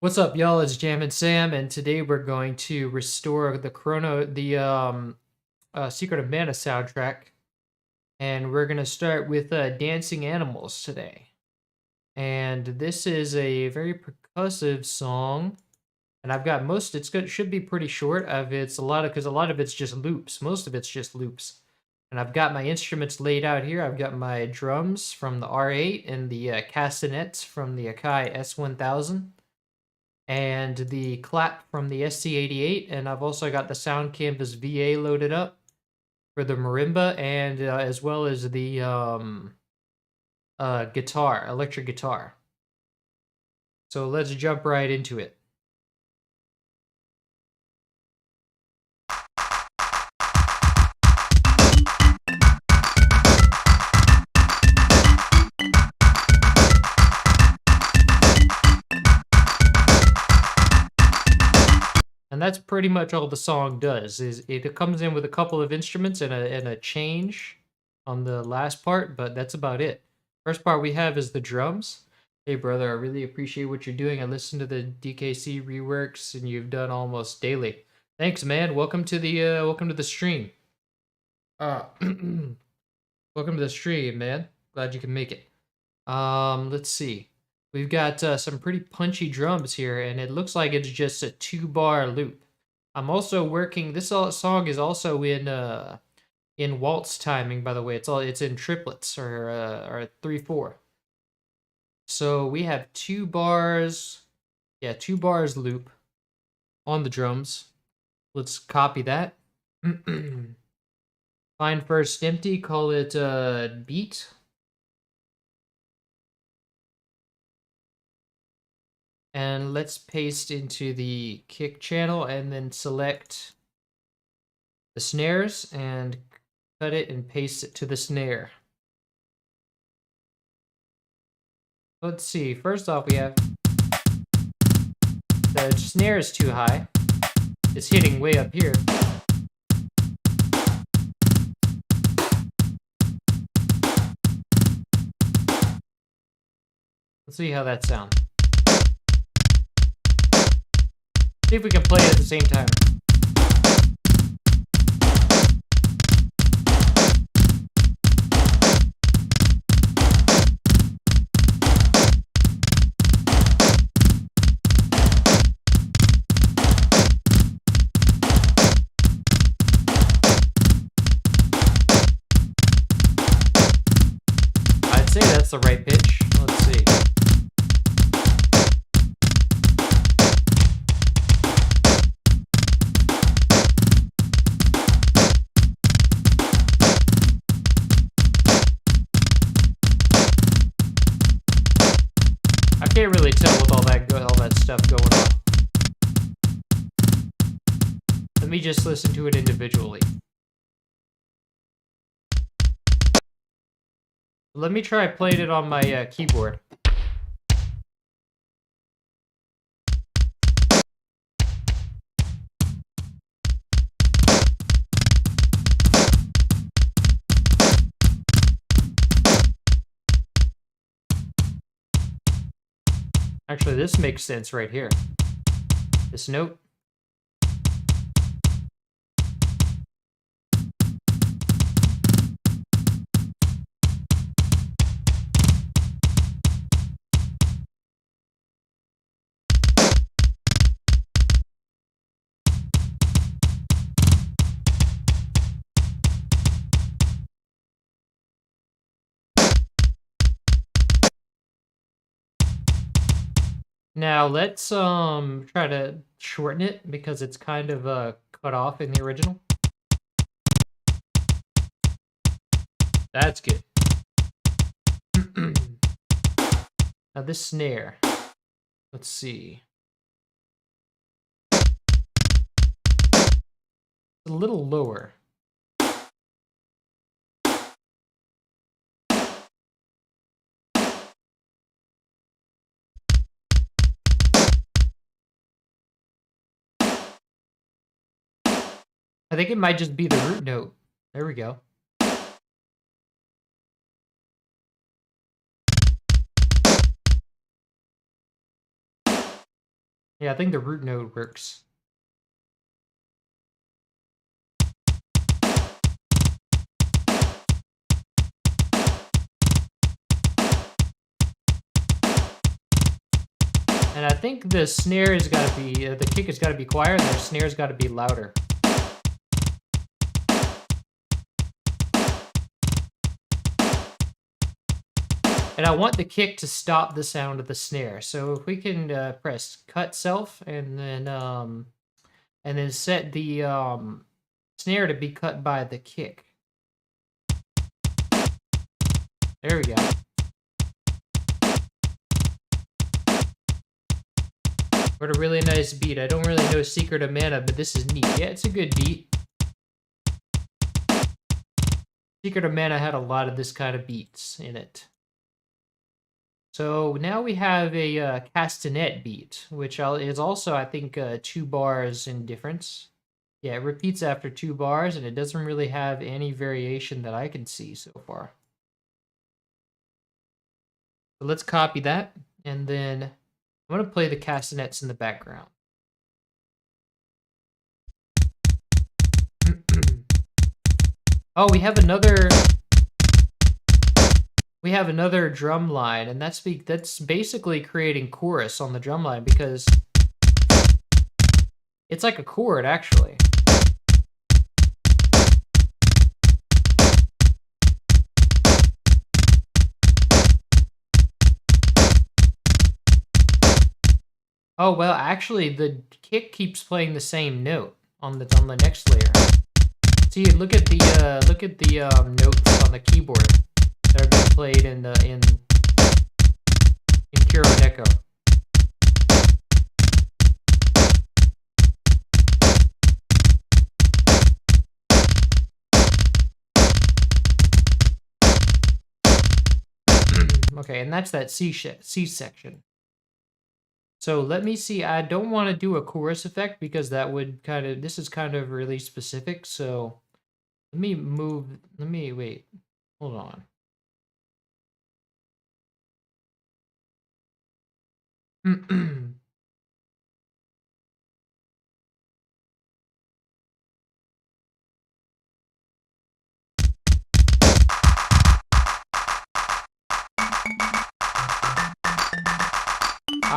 What's up, y'all? It's Jam and Sam, and today we're going to restore the Secret of Mana soundtrack, and we're gonna start with Dancing Animals today. And this is a very percussive song, and I've got most. It's good. Should be pretty short. It's a lot of because a lot of it's just loops. Most of it's just loops. And I've got my instruments laid out here. I've got my drums from the R8 and the castanets from the Akai S1000 and the clap from the SC88, and I've also got the Sound Canvas VA loaded up for the marimba, and as well as the electric guitar. So let's jump right into it. And that's pretty much all the song does. Is it comes in with a couple of instruments and a change on the last part, but that's about it. First part we have is the drums. Hey brother, I really appreciate what you're doing. I listened to the DKC reworks and you've done almost daily. Thanks, man. Welcome to the stream. Welcome to the stream, man. Glad you can make it. Let's see. We've got some pretty punchy drums here, and it looks like it's just a 2-bar loop. I'm also working. This song is also in waltz timing, by the way. It's in triplets or 3/4. So we have 2 bars. Yeah, 2 bars loop on the drums. Let's copy that. Find first empty. Call it beat. And let's paste into the kick channel and then select the snares and cut it and paste it to the snare. Let's see, first off we have the snare is too high. It's hitting way up here. Let's see how that sounds. See if we can play it at the same time. I'd say that's the right pitch. Let's see. I can't really tell with all that stuff going on. Let me just listen to it individually. Let me try playing it on my keyboard. Actually, this makes sense right here. This note. Now let's try to shorten it because it's kind of cut off in the original. That's good. Now this snare. Let's see. It's a little lower. I think it might just be the root note. There we go. Yeah, I think the root node works. And I think the snare has got to be, the kick has got to be quieter, and the snare's got to be louder. And I want the kick to stop the sound of the snare. So if we can press cut self and then set the snare to be cut by the kick. There we go. What a really nice beat. I don't really know Secret of Mana, but this is neat. Yeah, it's a good beat. Secret of Mana had a lot of this kind of beats in it. So now we have a castanet beat, which is also, I think, 2 bars in difference. Yeah, it repeats after 2 bars, and it doesn't really have any variation that I can see so far. So let's copy that, and then I'm going to play the castanets in the background. Oh, we have another drum line, and that's basically creating chorus on the drum line because it's like a chord, actually. Oh, well, actually, the kick keeps playing the same note on the next layer. See, look at the notes on the keyboard that are being played in Kuroneko. Okay, and that's that C section. So let me see. I don't want to do a chorus effect because that would this is kind of really specific. So let me wait. Hold on.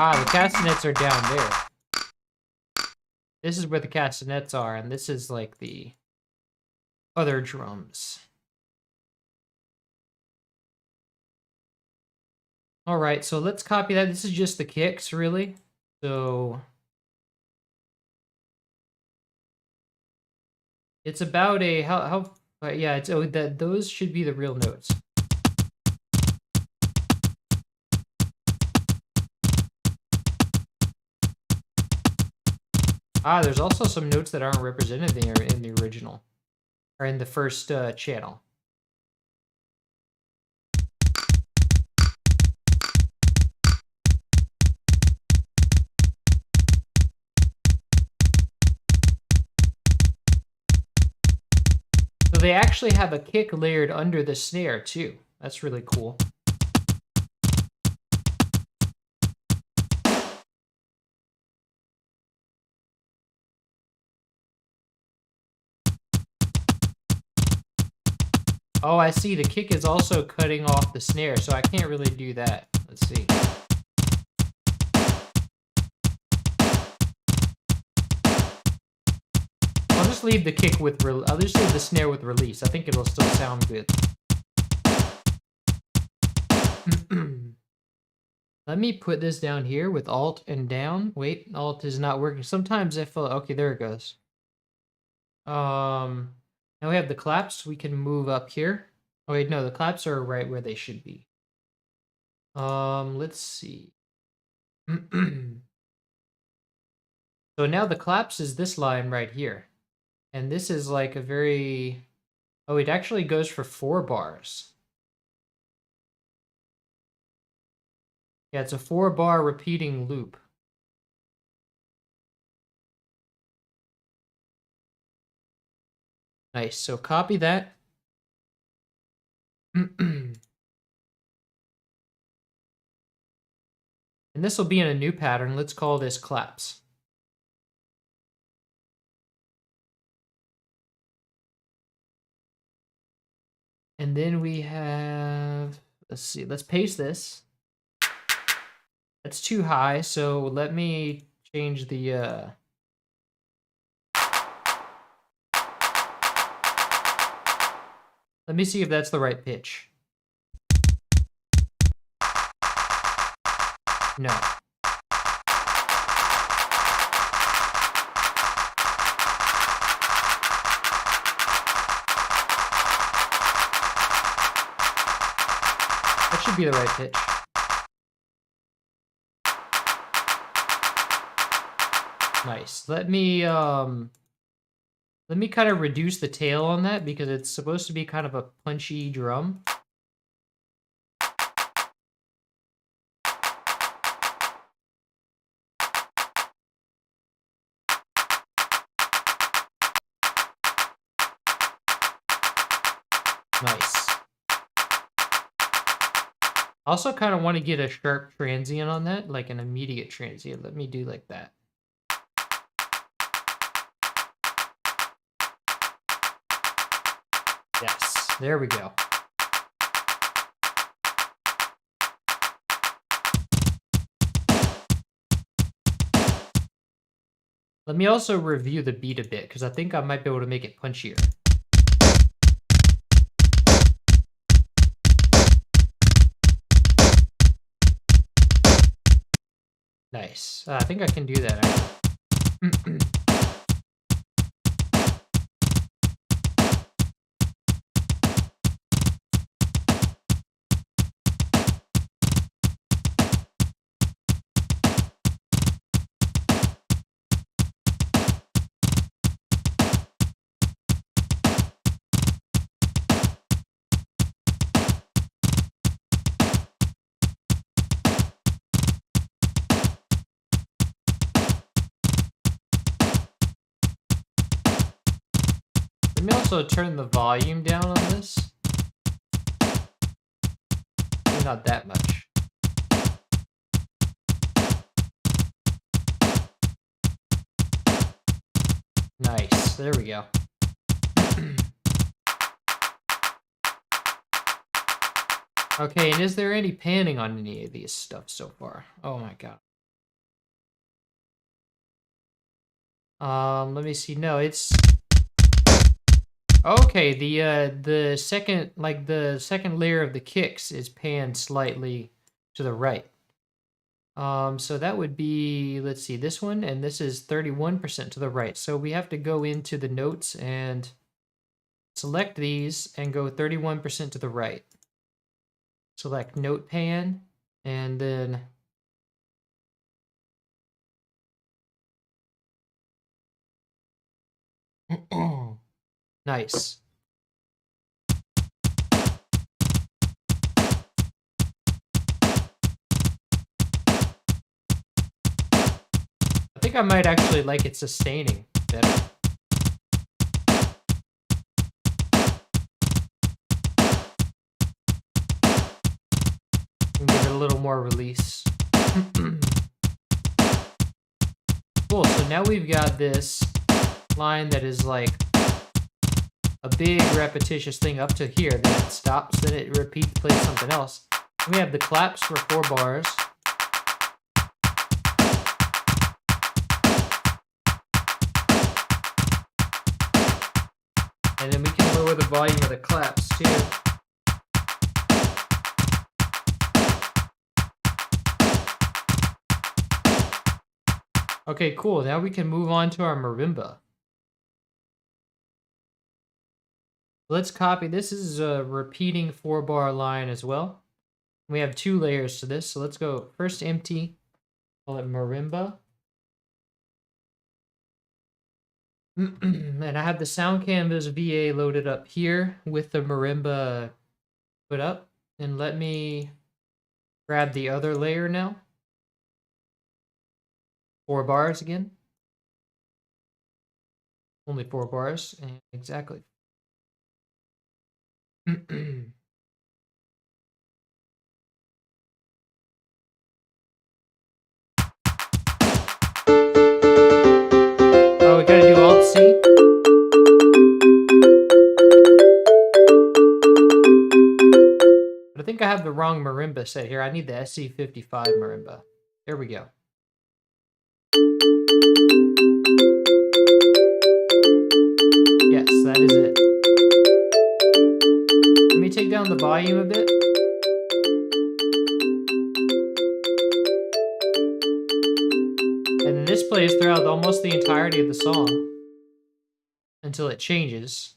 Ah, the castanets are down there. This is where the castanets are, and this is like the other drums. All right, so let's copy that. This is just the kicks, really. So it's about a yeah. It's those should be the real notes. Ah, there's also some notes that aren't represented there in the original, or in the first channel. So they actually have a kick layered under the snare too. That's really cool. Oh, I see. The kick is also cutting off the snare, so I can't really do that. Let's see. I'll just leave the kick with I'll just leave the snare with release. I think it'll still sound good. Let me put this down here with Alt and down. Wait, Alt is not working. Sometimes I feel okay. There it goes. Now we have the claps. We can move up here. Oh wait, no, the claps are right where they should be. Let's see. So now the claps is this line right here. And this is like a very... Oh, it actually goes for 4 bars. Yeah, it's a 4-bar repeating loop. Nice, so copy that. And And this will be in a new pattern. Let's call this claps. And then we have, let's see, let's paste this. That's too high, so let me change the, let me see if that's the right pitch. No. That should be the right pitch. Nice. Let me kind of reduce the tail on that because it's supposed to be kind of a punchy drum. Nice. I also kind of want to get a sharp transient on that, like an immediate transient. Let me do like that. Yes, there we go. Let me also review the beat a bit, because I think I might be able to make it punchier. Nice. I think I can do that, actually. Let me also turn the volume down on this. Maybe not that much. Nice. There we go. Okay, and is there any panning on any of these stuff so far? Oh my god. Let me see. No, it's okay. The second, like the second layer of the kicks is panned slightly to the right. So that would be, let's see, this one, and this is 31% to the right. So we have to go into the notes and select these and go 31% to the right. Select note pan, and then nice. I think I might actually like it sustaining better. And give it a little more release. Cool, so now we've got this line that is like a big repetitious thing up to here, then it stops, then it repeats, plays something else. We have the claps for 4 bars. And then we can lower the volume of the claps too. Okay, cool. Now we can move on to our marimba. Let's copy. This is a repeating 4-bar line as well. We have 2 layers to this, so let's go first empty. Call it marimba. And I have the Sound Canvas VA loaded up here with the marimba put up. And let me grab the other layer now. 4 bars again. Only 4 bars, and exactly. And wrong marimba set here. I need the SC55 marimba. There we go. Yes, that is it. Let me take down the volume a bit. And then this plays throughout almost the entirety of the song until it changes.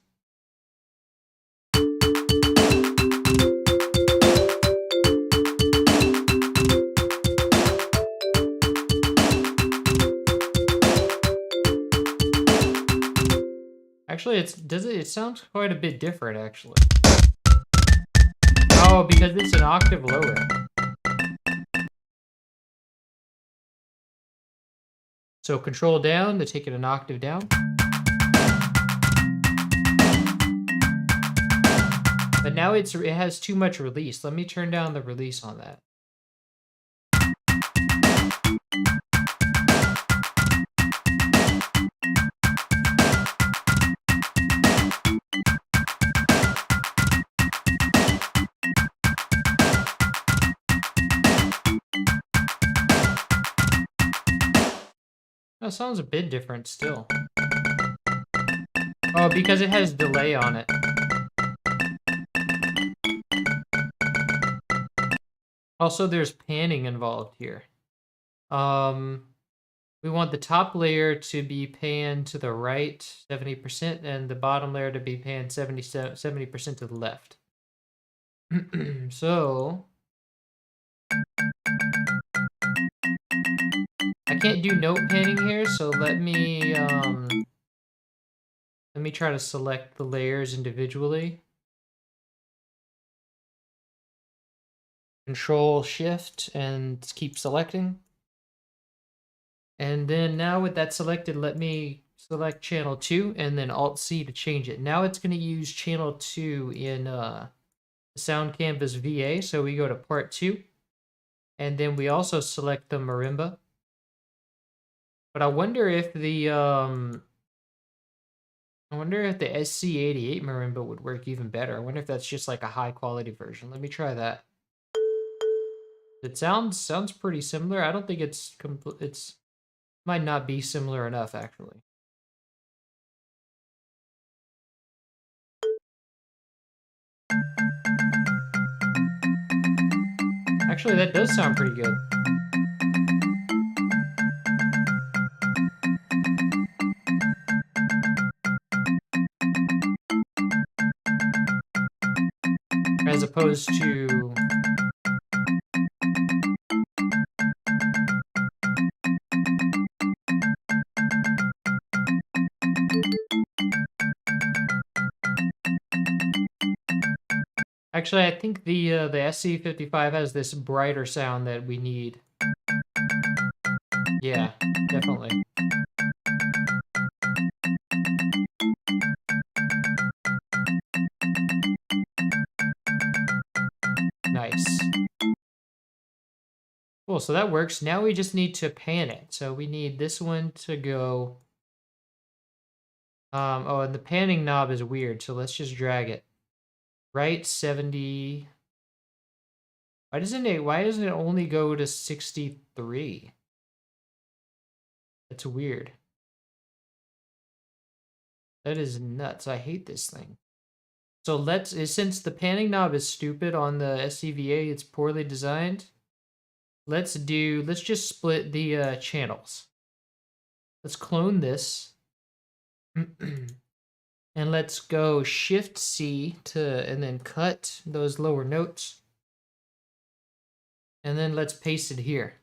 Actually, it sounds quite a bit different, actually. Oh, because it's an octave lower. So control down to take it an octave down. But now it has too much release. Let me turn down the release on that. That sounds a bit different still. Oh, because it has delay on it. Also, there's panning involved here. We want the top layer to be panned to the right 70% and the bottom layer to be panned 70% to the left. So I can't do note panning here, so let me try to select the layers individually. Control Shift and keep selecting. And then now with that selected, let me select channel 2 and then Alt C to change it. Now it's going to use channel 2 in Sound Canvas VA. So we go to part 2 and then we also select the marimba. But I wonder if the SC88 marimba would work even better. I wonder if that's just like a high quality version. Let me try that. It sounds pretty similar. I don't think it's might not be similar enough actually. Actually, that does sound pretty good. As opposed to actually, I think the SC55 has this brighter sound that we need. Yeah, definitely. Nice. Cool, so that works. Now we just need to pan it. So we need this one to go. Oh, and the panning knob is weird, so let's just drag it. Right 70. Why doesn't it only go to 63? That's weird. That is nuts. I hate this thing. So since the panning knob is stupid on the SCVA, it's poorly designed. Let's just split the channels. Let's clone this. And let's go Shift C and then cut those lower notes. And then let's paste it here.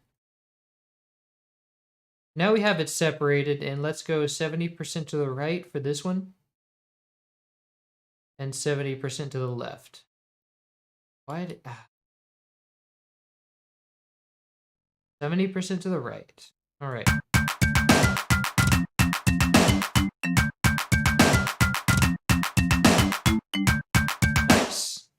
Now we have it separated, and let's go 70% to the right for this one. And 70% to the left. Why did 70% to the right. All right. Nice.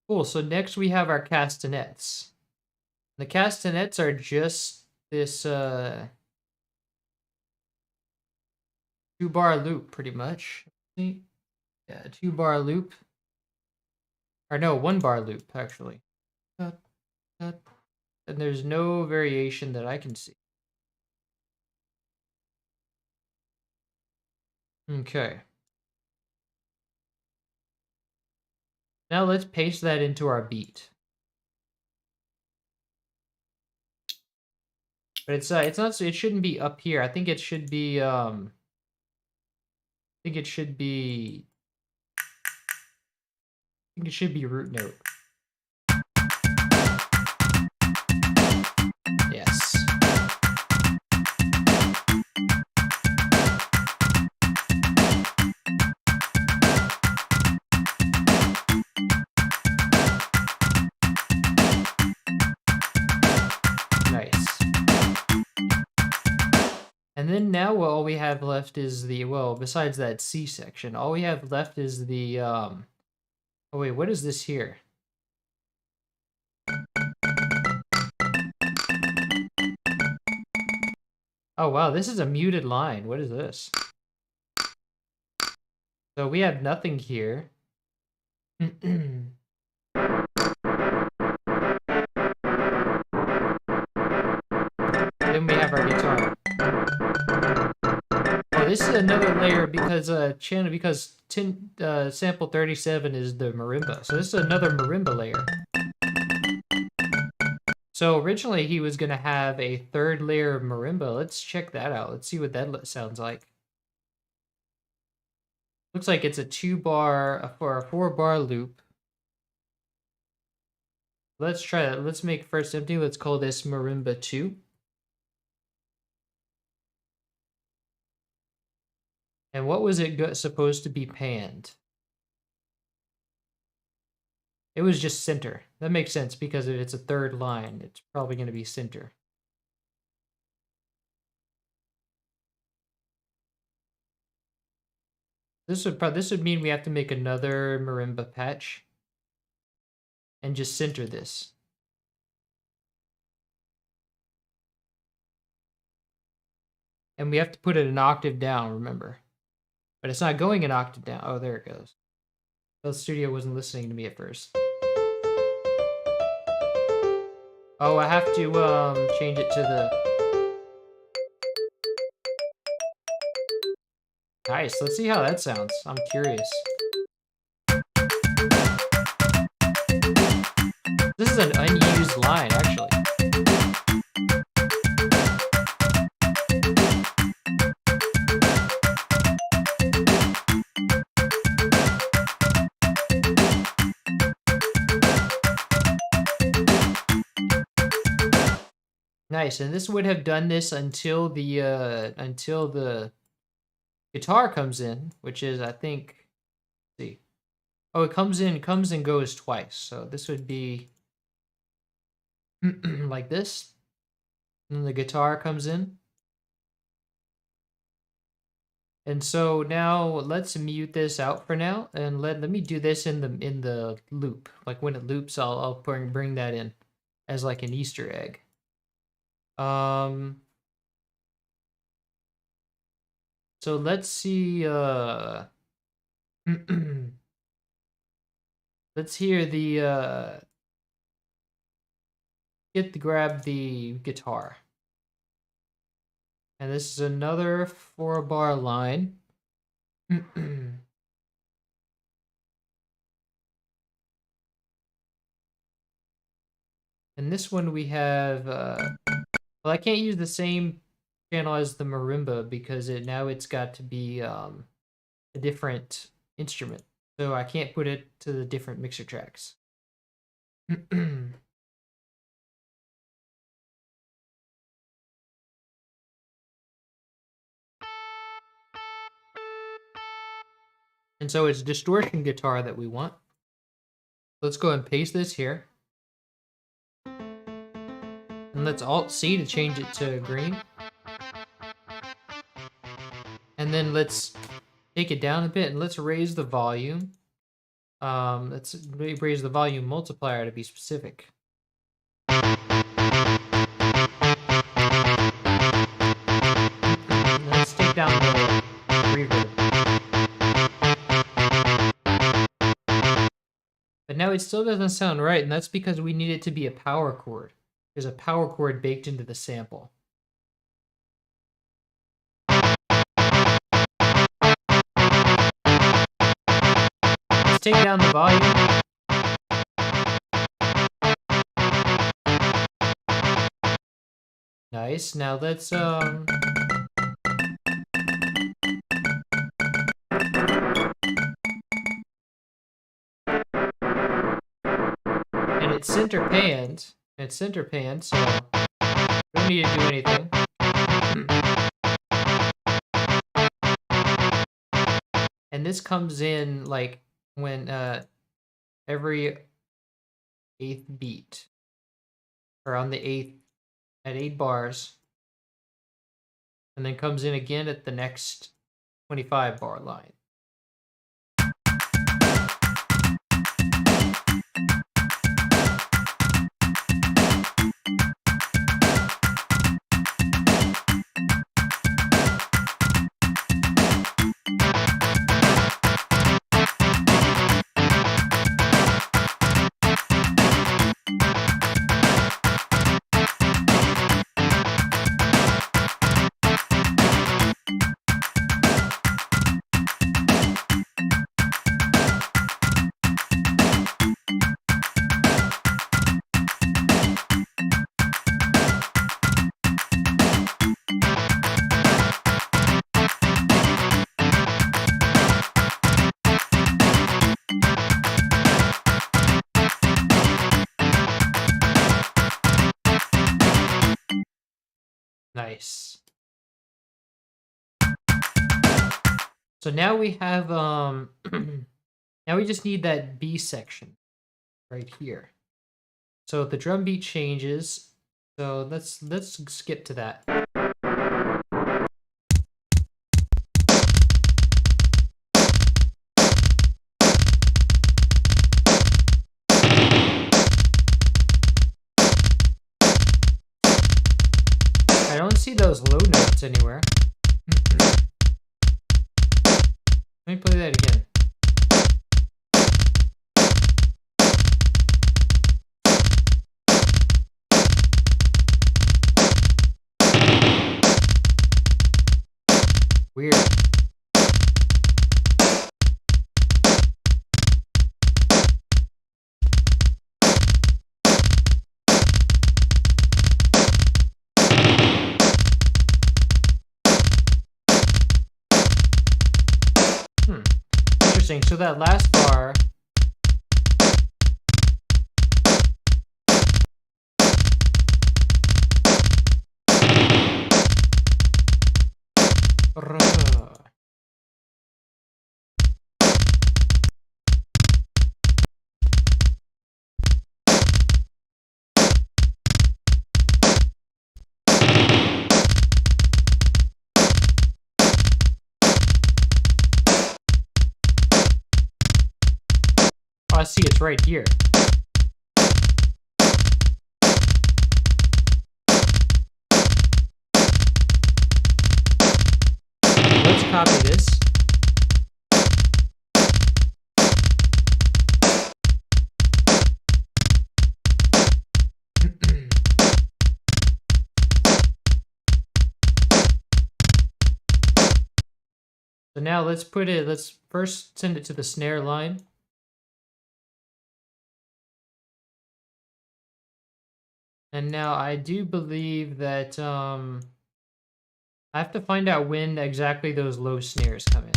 Cool, so next we have our castanets. The castanets are just this 2-bar loop, pretty much. See? Yeah, a 2-bar loop. Or no, 1-bar loop, actually. And there's no variation that I can see. Okay. Now let's paste that into our beat. But it's not, it shouldn't be up here. I think it should be root note. Yes. Nice. And then now all we have left is the, well, besides that C section, all we have left is the, oh wait, what is this here? Oh wow, this is a muted line. What is this? So we have nothing here. Then we have our guitar. Oh, this is another layer because sample 37 is the marimba. So this is another marimba layer. So originally he was gonna have a 3rd layer of marimba. Let's check that out. Let's see what that sounds like. Looks like it's a 2-bar for a 4-bar loop. Let's try that. Let's make first empty. Let's call this marimba 2. And what was it supposed to be panned? It was just center. That makes sense because if it's a 3rd line, it's probably going to be center. This would mean we have to make another marimba patch and just center this. And we have to put it an octave down, remember. But it's not going an octave down. Oh, there it goes. The studio wasn't listening to me at first. Oh, I have to change it to the... Nice, let's see how that sounds. I'm curious. This is an unused line, actually. Nice, and this would have done this until the guitar comes in, which is, I think, let's see. Oh, it comes and goes twice. So this would be like this. And then the guitar comes in. And so now let's mute this out for now, and let me do this in the loop. Like when it loops, I'll bring that in as like an Easter egg. So let's see, let's hear the, grab the guitar. And this is another 4-bar line. And this one we have, well, I can't use the same channel as the marimba because now it's got to be a different instrument. So I can't put it to the different mixer tracks. And so it's distortion guitar that we want. Let's go and paste this here. And let's Alt-C to change it to green. And then let's take it down a bit and let's raise the volume. Let's raise the volume multiplier to be specific. Let's take down the reverb. But now it still doesn't sound right, and that's because we need it to be a power chord. There's a power chord baked into the sample. Let's take down the volume. Nice. Now let's and it's center panned. It's center panned, so we don't need to do anything. And this comes in like when every 8th beat, or on the 8th at 8 bars, and then comes in again at the next 25 bar line. Nice. So now we have now we just need that B section right here. So the drum beat changes. So let's skip to that. I don't see those low notes anywhere. Let me play that again. Weird. Interesting. So that last bar. I see it's right here. Let's copy this. So now let's first send it to the snare line. And now I do believe that I have to find out when exactly those low snares come in.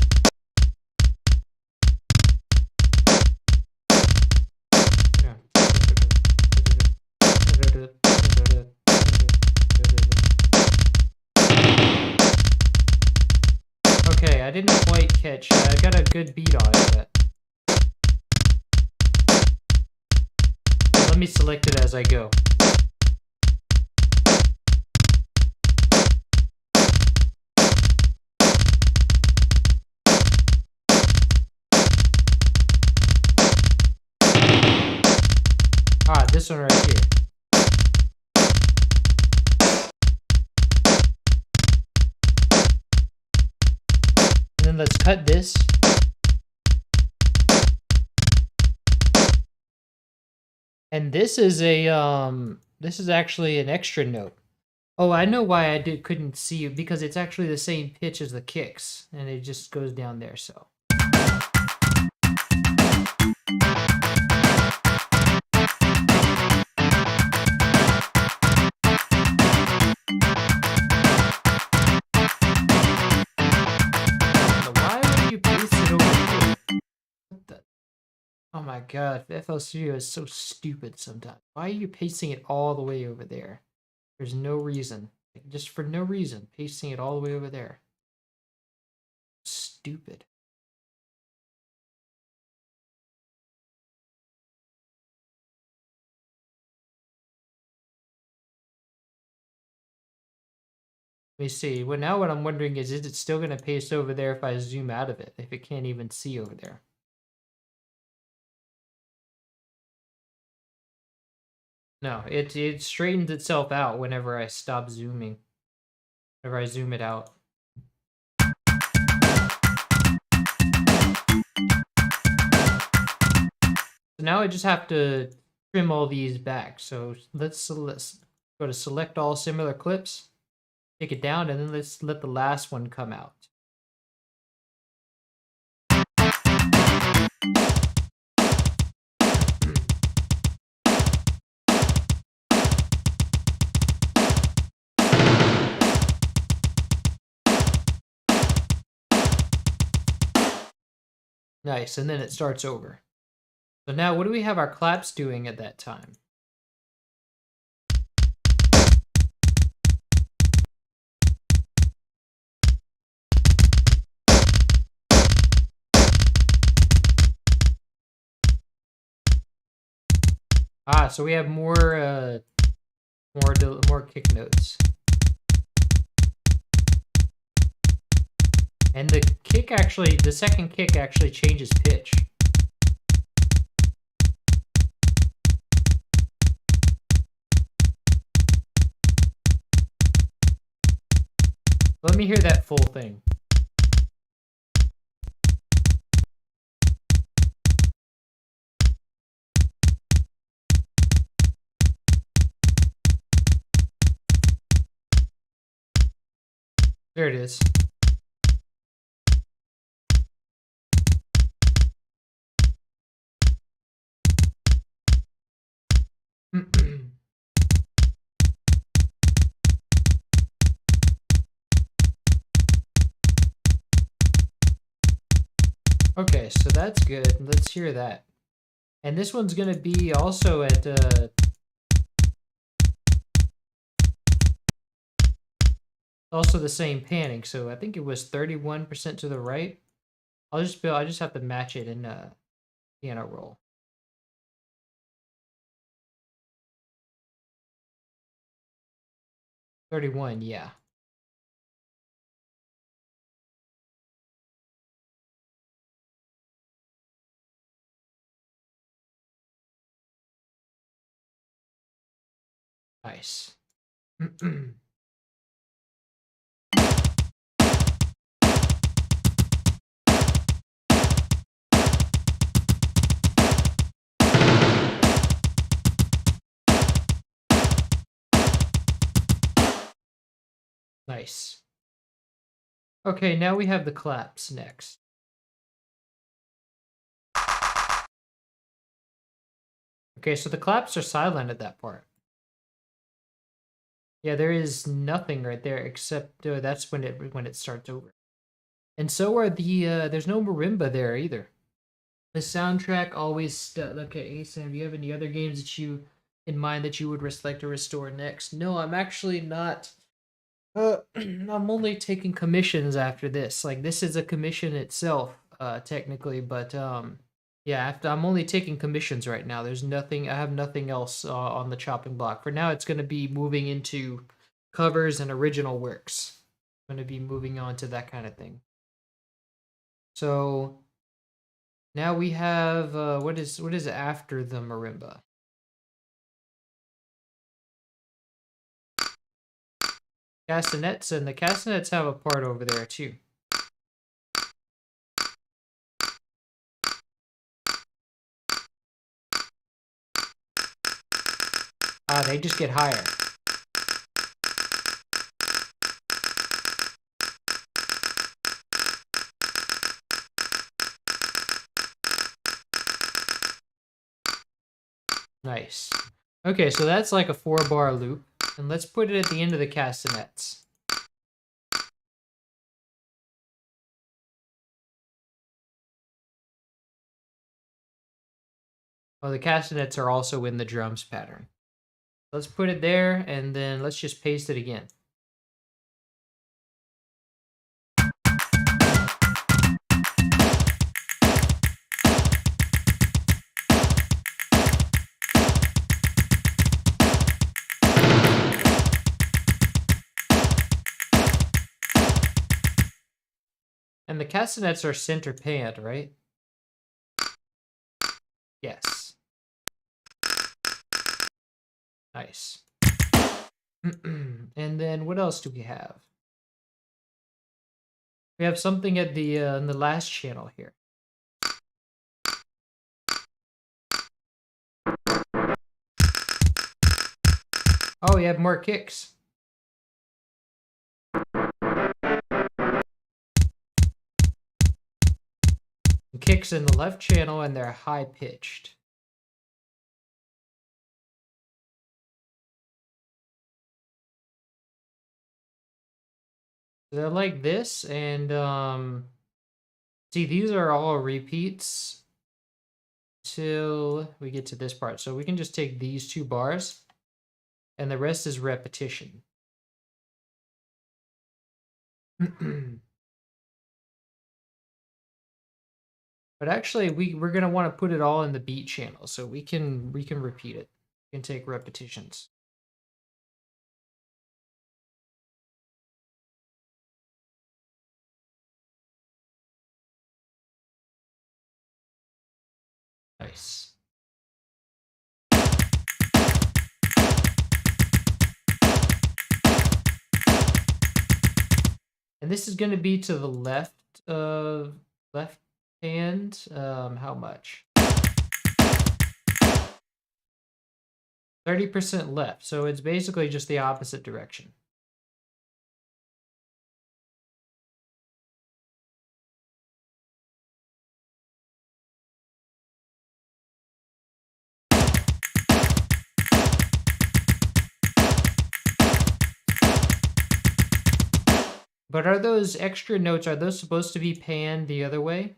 Okay, I didn't quite catch. I got a good beat on it, but let me select it as I go. Ah, this one right here. And then let's cut this. And this is a this is actually an extra note. Oh, I know why I couldn't see you, because it's actually the same pitch as the kicks, and it just goes down there. So why would you paste it over here? What the? Oh my god, FL Studio is so stupid sometimes. Why are you pasting it all the way over there? There's no reason. Like, just for no reason, pasting it all the way over there. Stupid. Let me see. Well, now what I'm wondering is it still going to paste over there if I zoom out of it, if it can't even see over there? No, it straightens itself out whenever I stop zooming. Whenever I zoom it out. So now I just have to trim all these back. So let's go to select all similar clips, take it down, and then let's let the last one come out. Nice, and then it starts over. So now what do we have our claps doing at that time? Ah, so we have more kick notes. And the second kick actually changes pitch. Let me hear that full thing. There it is. Okay, so that's good. Let's hear that. And this one's gonna be also at also the same panning. So I think it was 31% to the right. I just have to match it in piano roll. 31, yeah. Nice. Nice. Okay, now we have the claps next. Okay, so the claps are silent at that part. Yeah, there is nothing right there except that's when it starts over. And so are the there's no marimba there either. The soundtrack always okay, hey Sam, do you have any other games that you in mind that you would like to restore next? No, I'm actually not. I'm only taking commissions after this. Like, this is a commission itself, technically, but yeah, I'm only taking commissions right now. There's nothing. I have nothing else on the chopping block for now. It's going to be moving into covers and original works. I'm going to be moving on to that kind of thing. So now we have what is after the marimba? Castanets, and the castanets have a part over there too. Wow, they just get higher. Nice. Okay, so that's like a 4-bar loop. And let's put it at the end of the castanets. Oh, the castanets are also in the drums pattern. Let's put it there, and then let's just paste it again. And the castanets are center panned, right? Yes. Nice. And then what else do we have? We have something at the in the last channel here. Oh, we have more kicks. Kicks in the left channel, and they're high pitched. They're like this, and see, these are all repeats till we get to this part. So we can just take these 2 bars, and the rest is repetition. But actually, we're gonna want to put it all in the beat channel, so we can repeat it. We can take repetitions. Nice. And this is going to be to the left of left hand. How much? 30% left. So it's basically just the opposite direction. But are those extra notes, are those supposed to be panned the other way?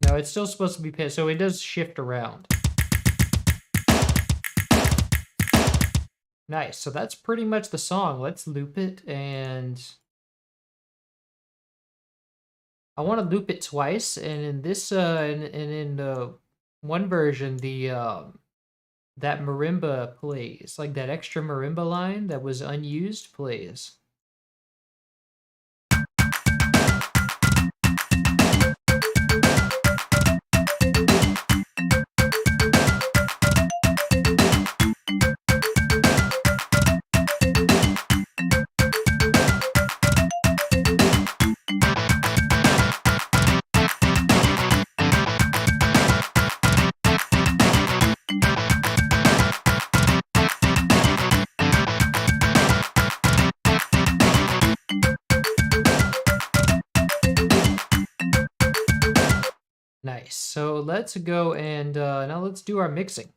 No, it's still supposed to be panned, so it does shift around. Nice, so that's pretty much the song. Let's loop it, and I want to loop it twice, and in this, and in the one version, the that marimba plays, like that extra marimba line that was unused plays. Nice. So let's go and now let's do our mixing.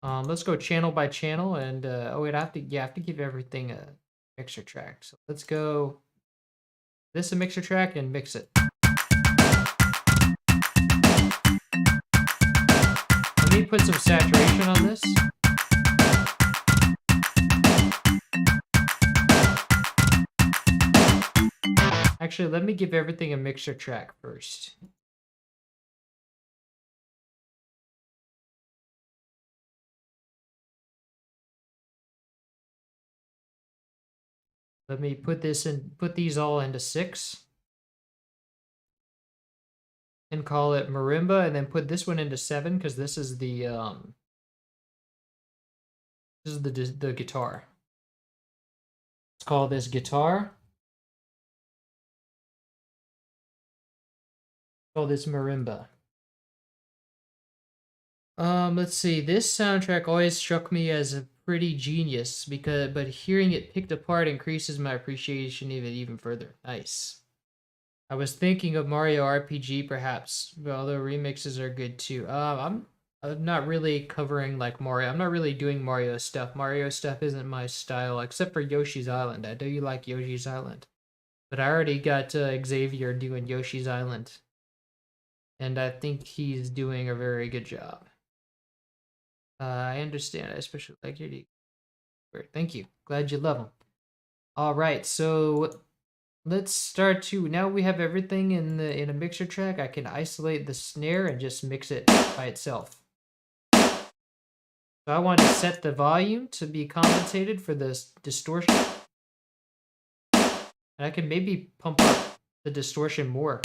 Let's go channel by channel, and oh wait, I have to give everything a mixer track. So let's go this a mixer track and mix it. Let me put some saturation on this. Actually, let me give everything a mixer track first. Let me put these all into 6. And call it marimba, and then put this one into 7, because this is the This is the guitar. Let's call this guitar. Call this marimba. Let's see. This soundtrack always struck me as a pretty genius but hearing it picked apart increases my appreciation even further. Nice. I was thinking of Mario RPG perhaps, although remixes are good too. I'm not really covering like Mario. I'm not really doing Mario stuff. Mario stuff isn't my style, except for Yoshi's Island. I know you like Yoshi's Island, but I already got Xavier doing Yoshi's Island, and I think he's doing a very good job. I understand. I especially like your Thank you. Glad you love them. All right, so let's start to now we have everything in a mixer track. I can isolate the snare and just mix it by itself. So I want to set the volume to be compensated for this distortion. And I can maybe pump up the distortion more.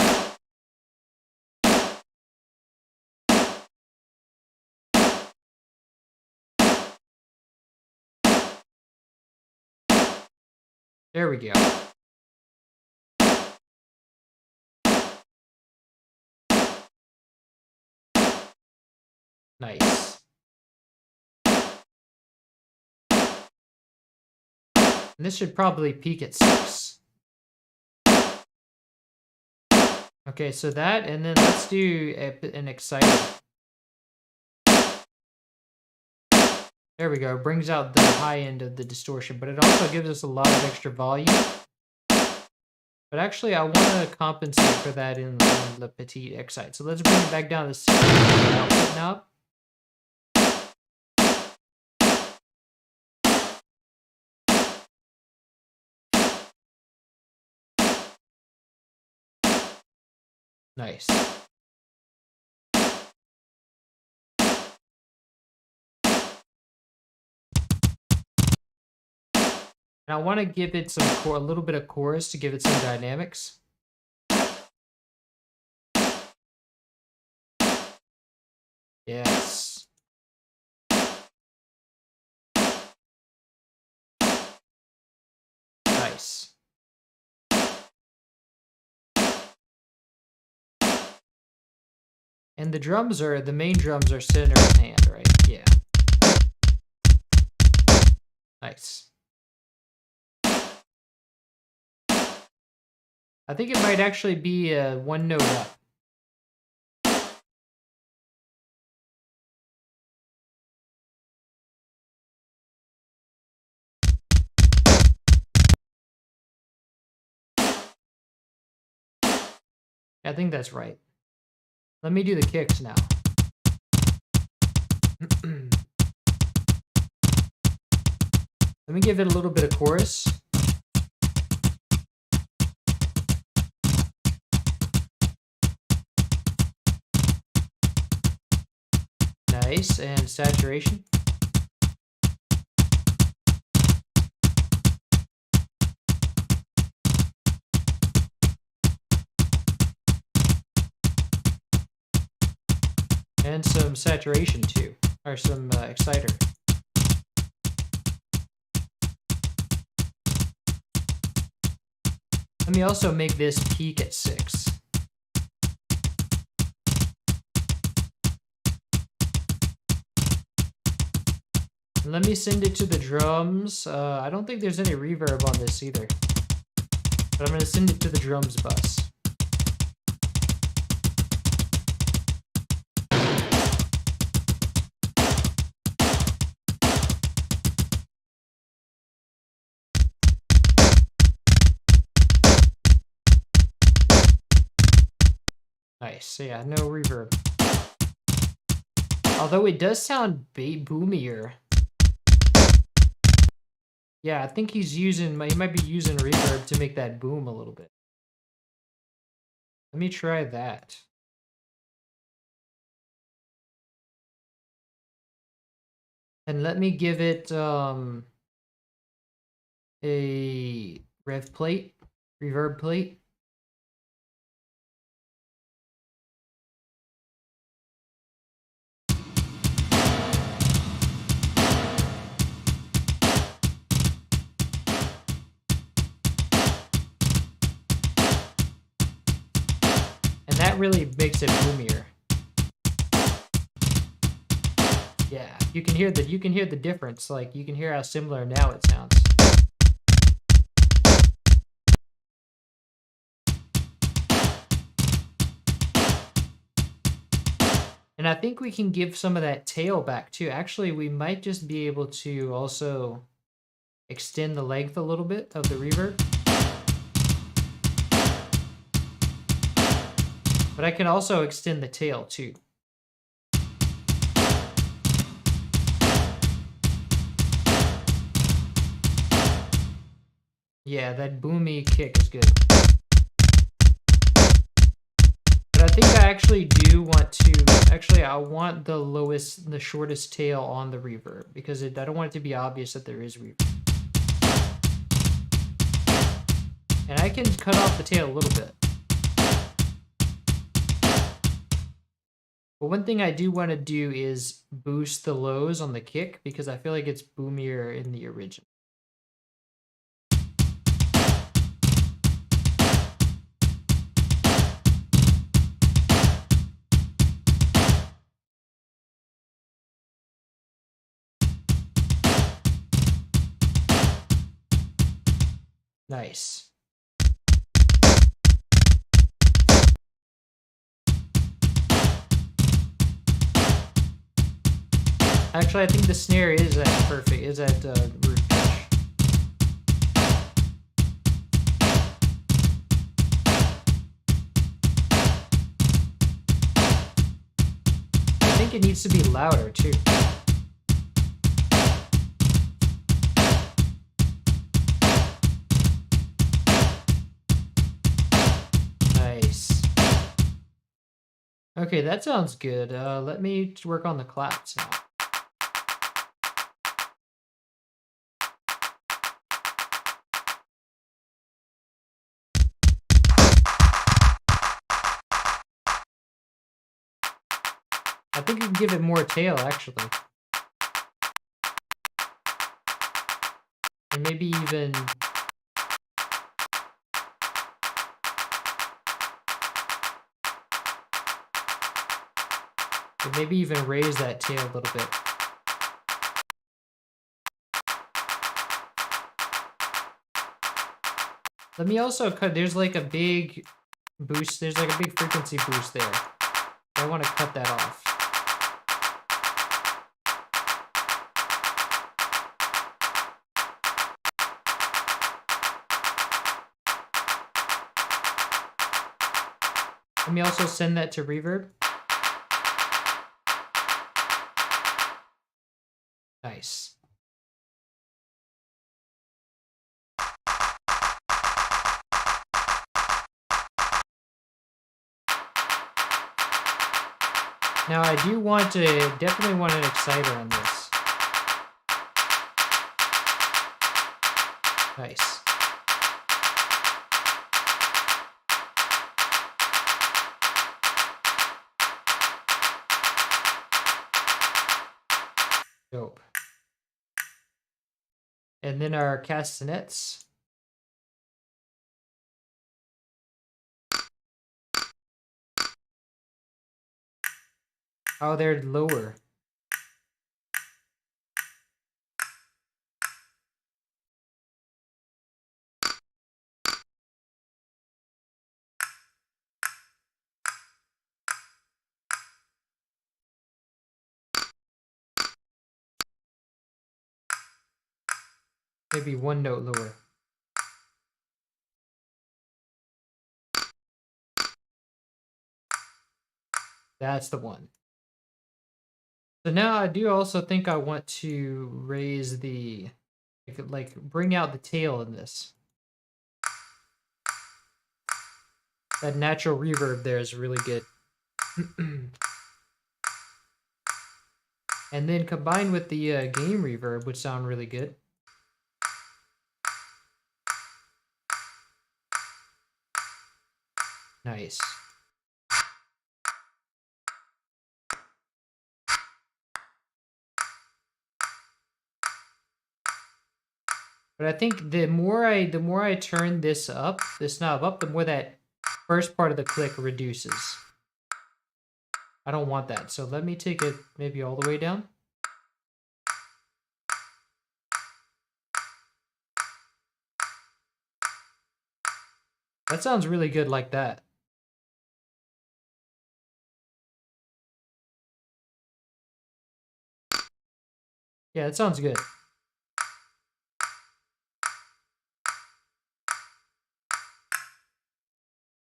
There we go. Nice. And this should probably peak at 6. Okay, so that, and then let's do an exciter. There we go. Brings out the high end of the distortion, but it also gives us a lot of extra volume. But actually, I want to compensate for that in the petite excite. So let's bring it back down to 6 output knob. Nice. And I want to give it a little bit of chorus to give it some dynamics. Yes. Nice. And the main drums are center of hand, right? Yeah. Nice. I think it might actually be one note up. I think that's right. Let me do the kicks now. Let me give it a little bit of chorus. Nice, and saturation. And some saturation too, or some exciter. Let me also make this peak at 6. And let me send it to the drums. I don't think there's any reverb on this either, but I'm going to send it to the drums bus. Nice, yeah, no reverb. Although it does sound boomier. Yeah, I think he might be using reverb to make that boom a little bit. Let me try that. And let me give it a reverb plate. that really makes it boomier. Yeah, you can hear the difference. Like you can hear how similar now it sounds. And I think we can give some of that tail back too. Actually, we might just be able to also extend the length a little bit of the reverb. But I can also extend the tail too. Yeah, that boomy kick is good. But I think I actually do want to, actually I want the shortest tail on the reverb because I don't want it to be obvious that there is reverb. And I can cut off the tail a little bit. But one thing I do want to do is boost the lows on the kick because I feel like it's boomier in the original. Nice. Actually, I think the snare is at perfect, is at root pitch. I think it needs to be louder too. Nice. Okay, that sounds good. Let me work on the claps now. I think you can give it more tail, actually. And maybe even... maybe even raise that tail a little bit. Let me also cut, there's like a big boost, there's like a big frequency boost there. I want to cut that off. Let me also send that to reverb. Nice. Now I do want to, definitely want an exciter on this. Nice. Dope. And then our castanets. Oh, they're lower. Maybe one note lower. That's the one. So now I do also think I want to raise the, like bring out the tail in this. That natural reverb there is really good. And then combined with the game reverb would sound really good. Nice. But I think the more I turn this knob up, the more that first part of the click reduces. I don't want that. So let me take it maybe all the way down. That sounds really good like that. Yeah, it sounds good.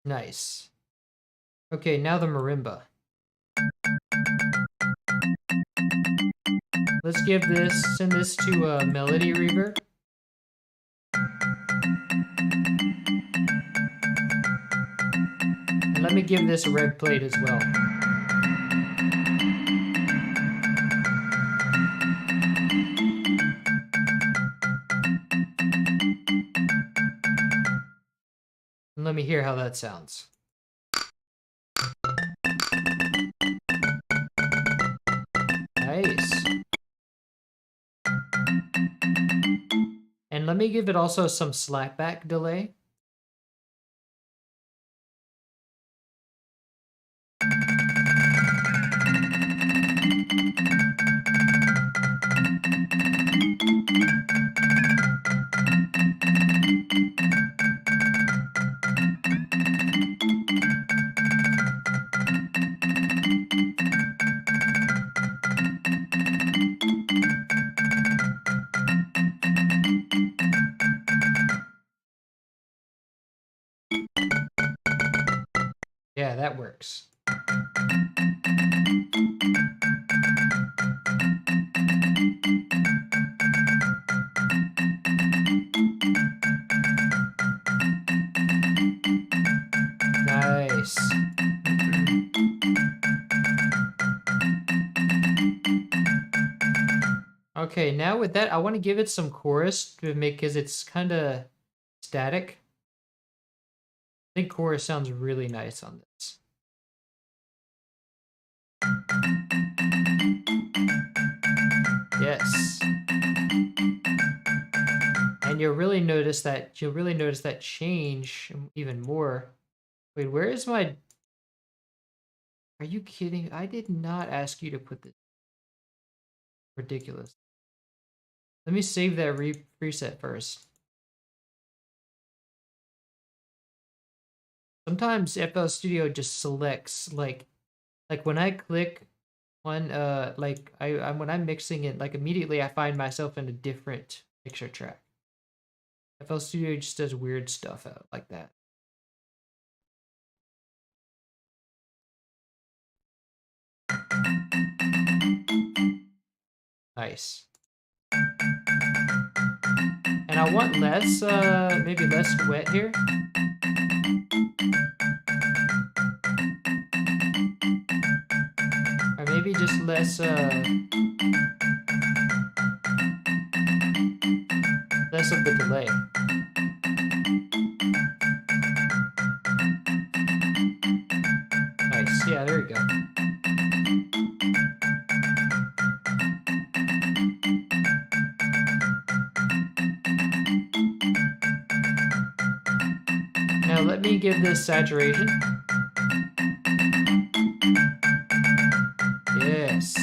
Nice. Okay, now the marimba. Let's send this to a melody reverb. And let me give this a red plate as well. And let me hear how that sounds. Nice. And let me give it also some slapback delay. Yeah, that works. Nice. Okay, now with that, I want to give it some chorus to make, because it's kind of static. I think chorus sounds really nice on this. Yes. And you'll really notice that change even more. Wait, where is my... Are you kidding? I did not ask you to put this. Ridiculous. Let me save that preset first. Sometimes FL Studio just selects like when I click on when I'm mixing it, like immediately I find myself in a different mixer track. FL Studio just does weird stuff out like that. Nice. And I want less, maybe less wet here. Or maybe just less, less of the delay. Nice, yeah, there we go. Now let me give this saturation. Yes.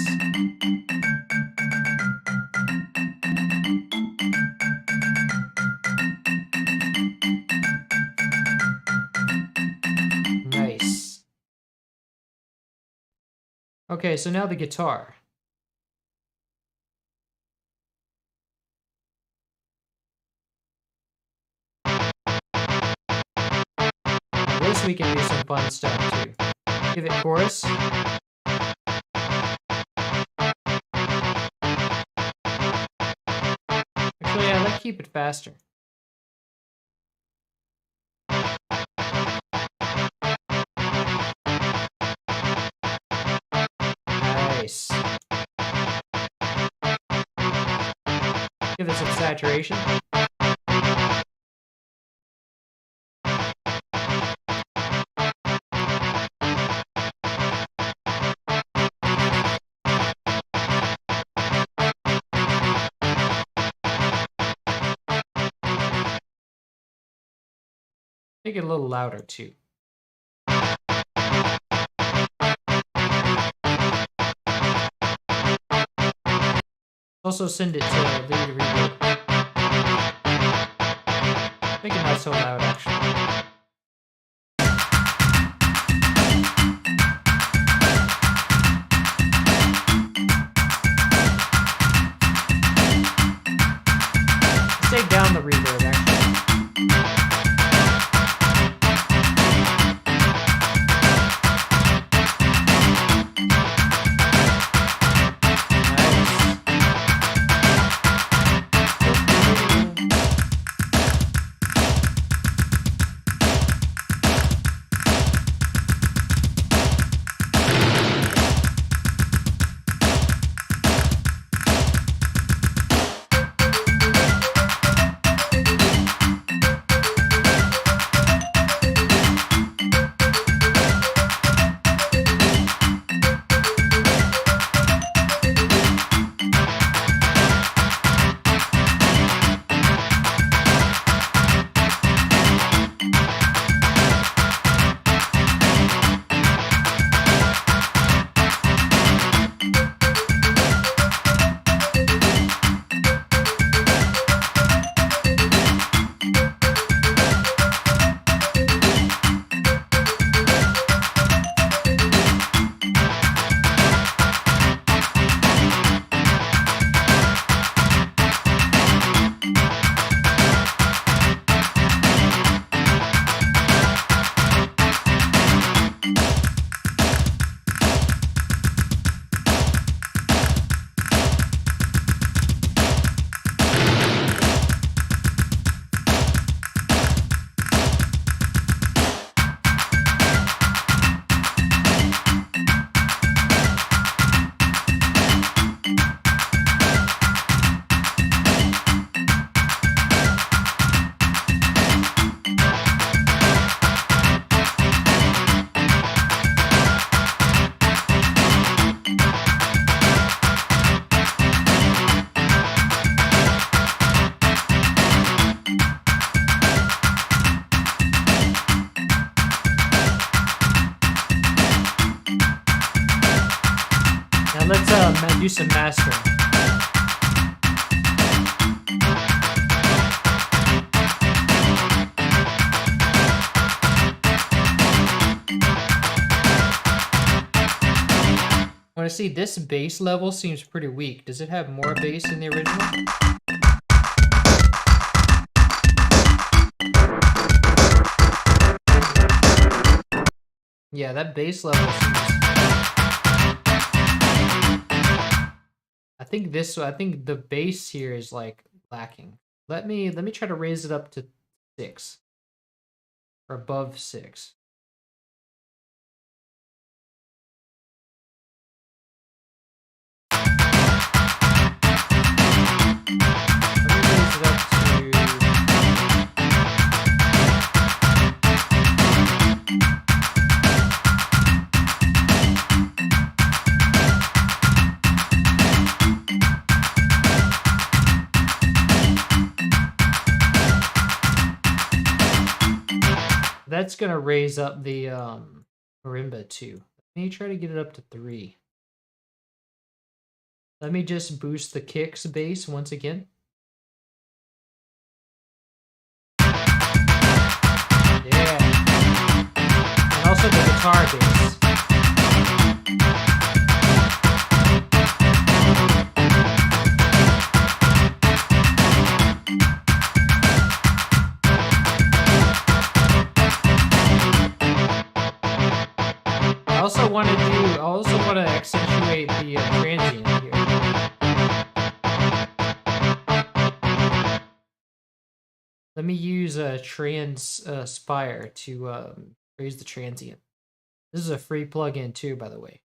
Nice. Okay, so now the guitar. This we can do some fun stuff too. Give it chorus. Actually, yeah, let's keep it faster. Nice. Give it some saturation. Make it a little louder too. Also send it to lead reverb. Make it not so loud, actually. Let's take down the reverb, actually. Let's do some mastering. I want to see, this bass level seems pretty weak. Does it have more bass in the original? Yeah, that bass level seems... I think the bass here is like lacking. Let me try to raise it up to 6 or above 6. Let me raise it up to... That's gonna raise up the marimba too. Let me try to get it up to 3. Let me just boost the kicks bass once again. Yeah. And also the guitar bass. I also want to accentuate the transient here. Let me use a Spire to raise the transient. This is a free plugin too, by the way.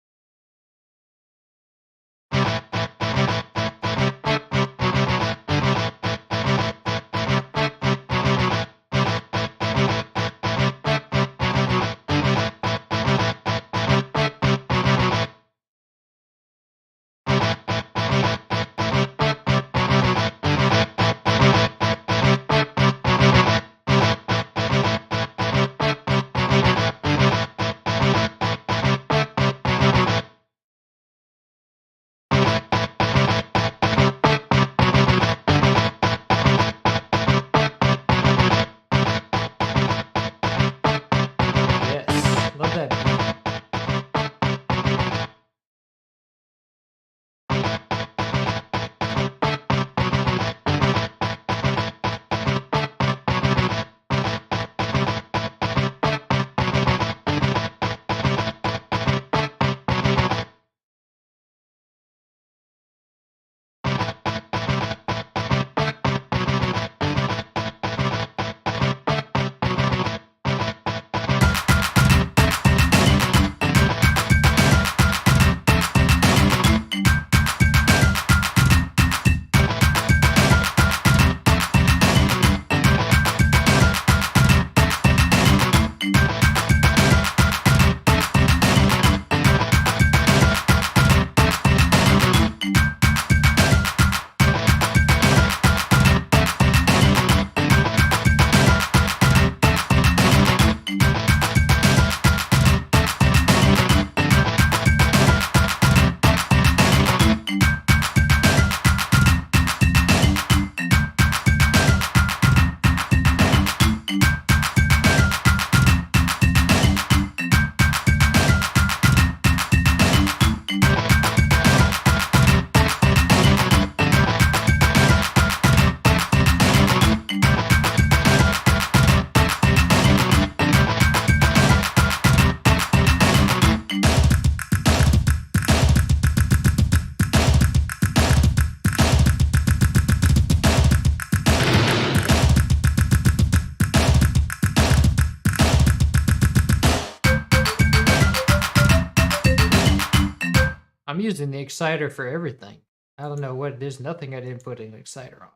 I'm using the exciter for everything. I don't know what. There's nothing I didn't put an exciter on.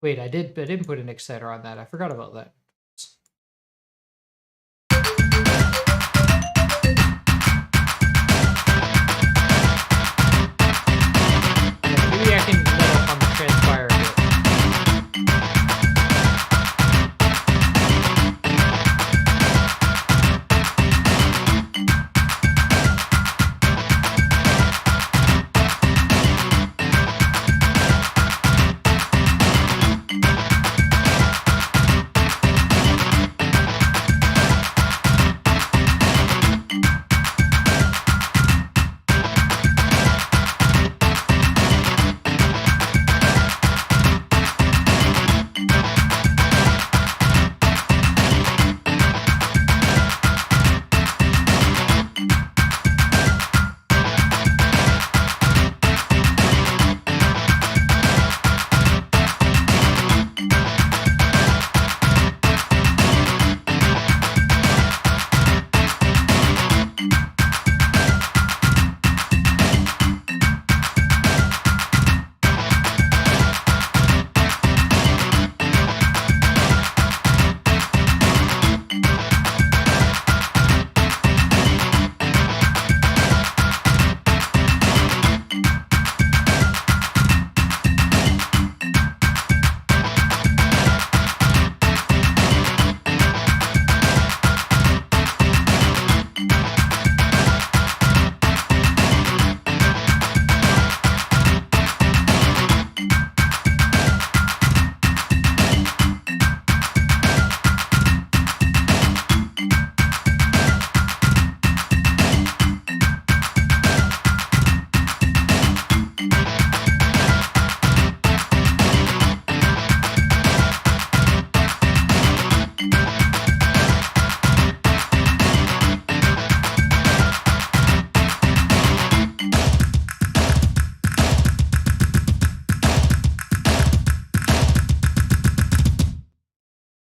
Wait, I did. I didn't put an exciter on that. I forgot about that. Yeah, maybe I can let up on the transpire a bit.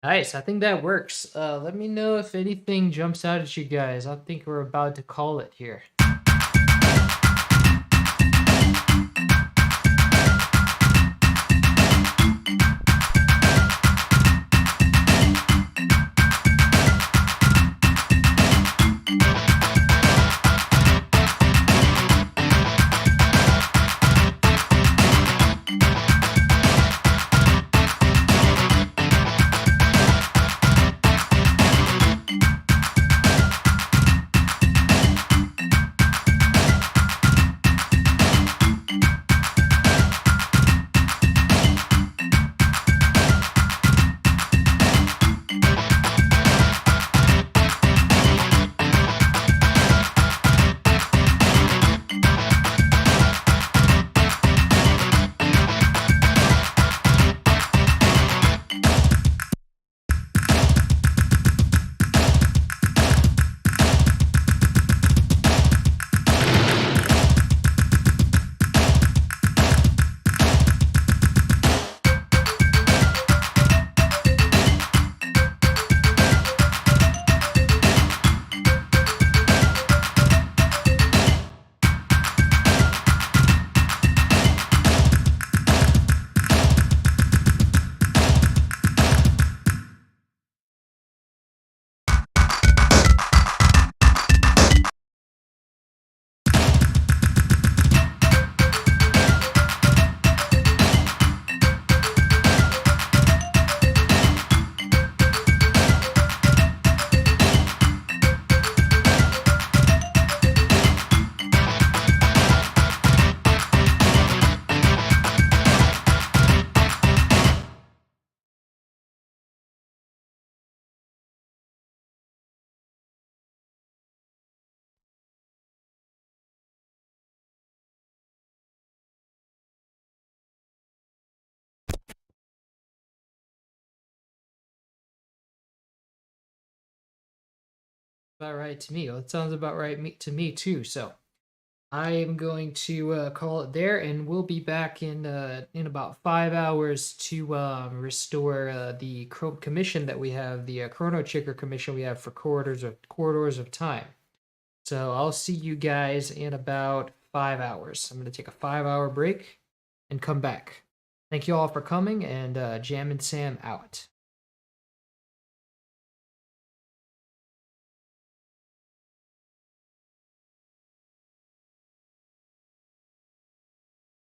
Nice, I think that works. Let me know if anything jumps out at you guys. I think we're about to call it here. About right to me. Well, it sounds about right to me too. So I am going to call it there, and we'll be back in about 5 hours to restore the commission that we have, the Chrono Trigger commission we have for corridors of time. So I'll see you guys in about 5 hours. I'm going to take a 5-hour break and come back. Thank you all for coming, and Jam and Sam out.